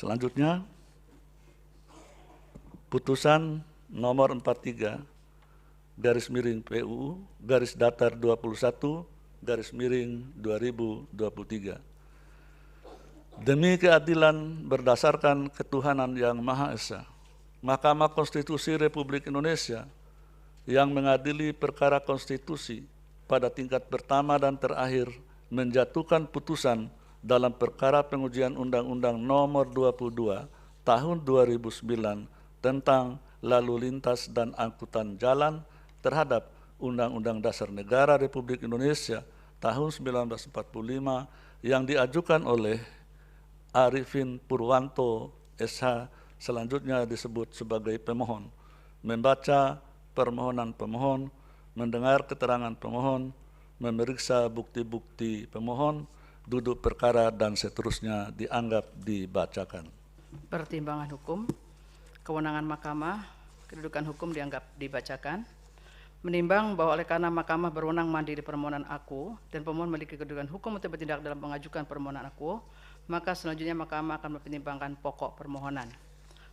Selanjutnya, putusan nomor 43 garis miring PUU garis datar 21 garis miring 2023. Demi keadilan berdasarkan ketuhanan yang Maha Esa, Mahkamah Konstitusi Republik Indonesia yang mengadili perkara konstitusi pada tingkat pertama dan terakhir menjatuhkan putusan dalam perkara pengujian Undang-Undang Nomor 22 Tahun 2009 tentang lalu lintas dan angkutan jalan terhadap Undang-Undang Dasar Negara Republik Indonesia tahun 1945 yang diajukan oleh Arifin Purwanto SH, selanjutnya disebut sebagai pemohon, membaca permohonan pemohon, mendengar keterangan pemohon, memeriksa bukti-bukti pemohon, duduk perkara, dan seterusnya dianggap dibacakan. Pertimbangan hukum, kewenangan mahkamah, kedudukan hukum dianggap dibacakan. Menimbang bahwa oleh karena mahkamah berwenang mandiri permohonan aku dan pemohon memiliki kedudukan hukum untuk bertindak dalam mengajukan permohonan aku, maka selanjutnya mahkamah akan mempertimbangkan pokok permohonan.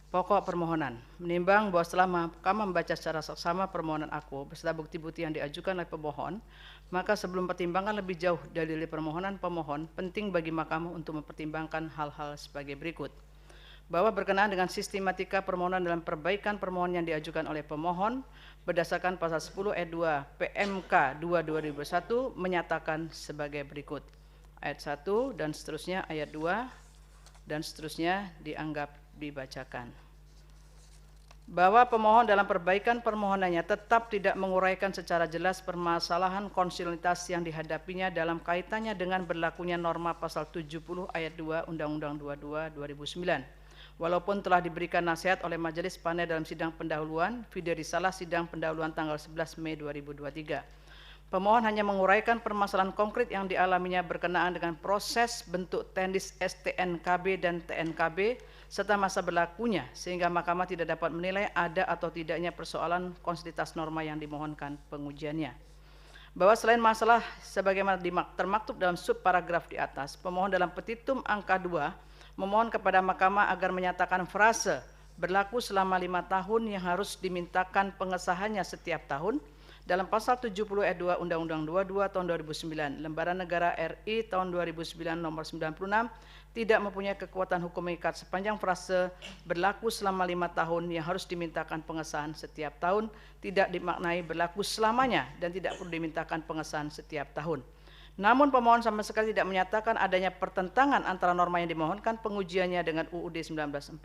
Pokok permohonan, menimbang bahwa setelah mahkamah membaca secara saksama permohonan aku beserta bukti-bukti yang diajukan oleh pemohon, maka sebelum pertimbangan lebih jauh dalil permohonan pemohon, penting bagi mahkamah untuk mempertimbangkan hal-hal sebagai berikut. Bahwa berkenaan dengan sistematika permohonan dalam perbaikan permohonan yang diajukan oleh pemohon berdasarkan pasal 10 ayat 2 PMK 2 2001 menyatakan sebagai berikut. Ayat 1 dan seterusnya, ayat 2 dan seterusnya dianggap dibacakan. Bahwa pemohon dalam perbaikan permohonannya tetap tidak menguraikan secara jelas permasalahan konstitusionalitas yang dihadapinya dalam kaitannya dengan berlakunya norma pasal 70 ayat 2 Undang-Undang 22 2009. Walaupun telah diberikan nasihat oleh Majelis Panel dalam sidang pendahuluan, video risalah sidang pendahuluan tanggal 11 Mei 2023. Pemohon hanya menguraikan permasalahan konkret yang dialaminya berkenaan dengan proses bentuk teknis STNKB dan TNKB serta masa berlakunya, sehingga mahkamah tidak dapat menilai ada atau tidaknya persoalan konstitusionalitas norma yang dimohonkan pengujiannya. Bahwa selain masalah sebagaimana termaktub dalam subparagraf di atas, pemohon dalam petitum angka 2 memohon kepada mahkamah agar menyatakan frase berlaku selama 5 tahun yang harus dimintakan pengesahannya setiap tahun dalam pasal 70 ayat 2 Undang-Undang 22 tahun 2009, Lembaran Negara RI tahun 2009 nomor 96 tidak mempunyai kekuatan hukum mengikat sepanjang frase berlaku selama 5 tahun yang harus dimintakan pengesahan setiap tahun tidak dimaknai berlaku selamanya dan tidak perlu dimintakan pengesahan setiap tahun. Namun pemohon sama sekali tidak menyatakan adanya pertentangan antara norma yang dimohonkan pengujiannya dengan UUD 1945.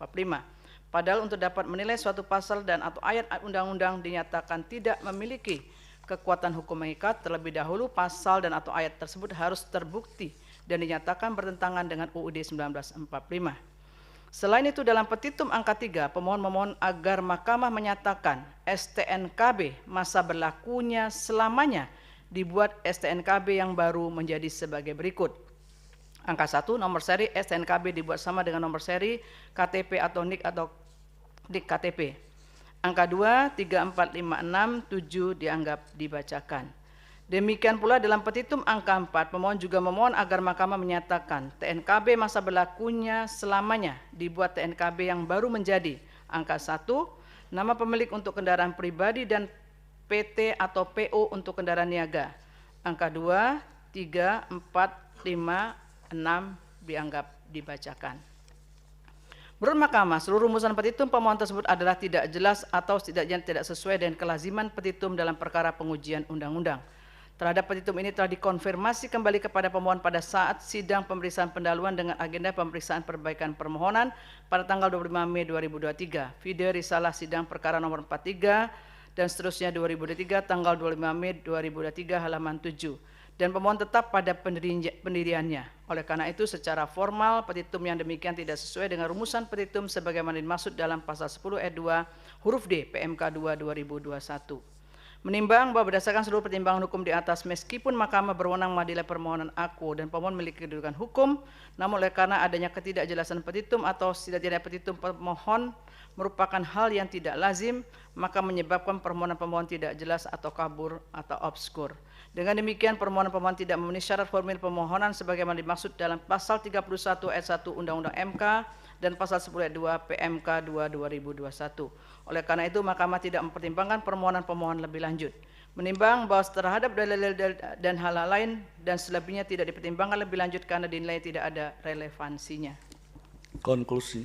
Padahal untuk dapat menilai suatu pasal dan atau ayat undang-undang dinyatakan tidak memiliki kekuatan hukum mengikat, terlebih dahulu pasal dan atau ayat tersebut harus terbukti dan dinyatakan bertentangan dengan UUD 1945. Selain itu dalam petitum angka 3, pemohon memohon agar mahkamah menyatakan STNKB masa berlakunya selamanya dibuat STNKB yang baru menjadi sebagai berikut. Angka 1, nomor seri STNKB dibuat sama dengan nomor seri KTP atau NIK atau NIK KTP. Angka 2, 3, 4, 5, 6, 7 dianggap dibacakan. Demikian pula dalam petitum angka 4, pemohon juga memohon agar mahkamah menyatakan TNKB masa berlakunya selamanya dibuat TNKB yang baru menjadi angka 1, nama pemilik untuk kendaraan pribadi dan PT atau PO untuk kendaraan niaga. Angka 2, 3, 4, 5, 6 dianggap dibacakan. Menurut mahkamah, seluruh rumusan petitum pemohon tersebut adalah tidak jelas atau setidaknya tidak sesuai dengan kelaziman petitum dalam perkara pengujian undang-undang. Terhadap petitum ini telah dikonfirmasi kembali kepada pemohon pada saat sidang pemeriksaan pendahuluan dengan agenda pemeriksaan perbaikan permohonan pada tanggal 25 Mei 2023. Video risalah sidang perkara nomor 43 dan seterusnya 2023 tanggal 25 Mei 2023 halaman 7. Dan pemohon tetap pada pendiriannya. Oleh karena itu secara formal petitum yang demikian tidak sesuai dengan rumusan petitum sebagaimana dimaksud dalam pasal 10 ayat 2 huruf D PMK 2 2021. Menimbang bahwa berdasarkan seluruh pertimbangan hukum di atas, meskipun mahkamah berwenang mengadili permohonan aku dan pemohon memiliki kedudukan hukum, namun oleh karena adanya ketidakjelasan petitum atau setidaknya petitum pemohon merupakan hal yang tidak lazim, maka menyebabkan permohonan pemohon tidak jelas atau kabur atau obskur. Dengan demikian, permohonan pemohon tidak memenuhi syarat formil pemohonan sebagaimana dimaksud dalam pasal 31 ayat 1 Undang-Undang MK dan pasal 10 ayat 2 PMK 2 2021. Oleh karena itu, Mahkamah tidak mempertimbangkan permohonan pemohon lebih lanjut. Menimbang bahwa terhadap dalil dan hal-hal lain dan selebihnya tidak dipertimbangkan lebih lanjut karena dinilai tidak ada relevansinya. Konklusi.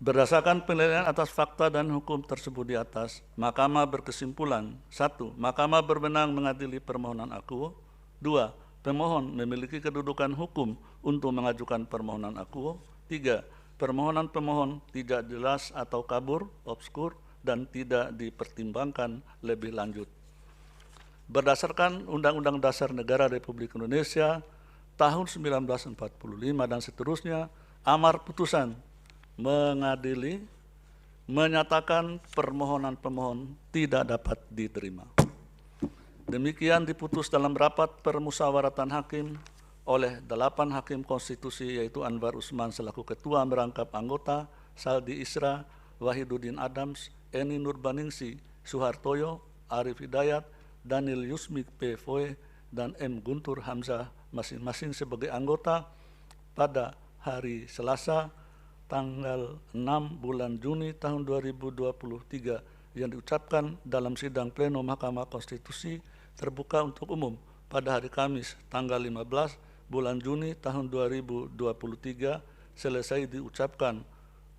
Berdasarkan penilaian atas fakta dan hukum tersebut di atas, Mahkamah berkesimpulan: 1. Mahkamah berwenang mengadili permohonan akuo. 2. Pemohon memiliki kedudukan hukum untuk mengajukan permohonan akuo. 3. Permohonan pemohon tidak jelas atau kabur, obskur, dan tidak dipertimbangkan lebih lanjut. Berdasarkan Undang-Undang Dasar Negara Republik Indonesia tahun 1945 dan seterusnya, amar putusan mengadili menyatakan permohonan pemohon tidak dapat diterima. Demikian diputus dalam rapat permusyawaratan hakim oleh 8 hakim konstitusi, yaitu Anwar Usman selaku ketua merangkap anggota, Saldi Isra, Wahiduddin Adams, Eni Nurbaningsi, Suhartoyo, Arif Hidayat, Daniel Yusmik P. Foe, dan M. Guntur Hamzah masing-masing sebagai anggota pada hari Selasa tanggal 6 bulan Juni tahun 2023 yang diucapkan dalam sidang pleno Mahkamah Konstitusi terbuka untuk umum pada hari Kamis tanggal 15 bulan Juni tahun 2023 selesai diucapkan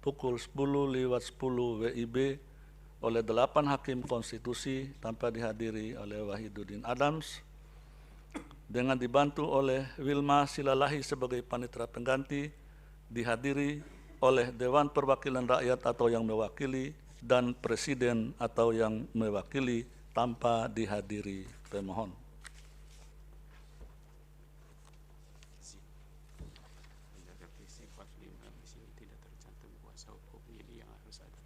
pukul 10:10 WIB oleh 8 hakim konstitusi tanpa dihadiri oleh Wahiduddin Adams, dengan dibantu oleh Wilma Silalahi sebagai panitera pengganti, dihadiri oleh Dewan Perwakilan Rakyat atau yang mewakili, dan Presiden atau yang mewakili tanpa dihadiri pemohon. Revisi 45 di sini tidak tercantum kuasa hukum, jadi yang harus ada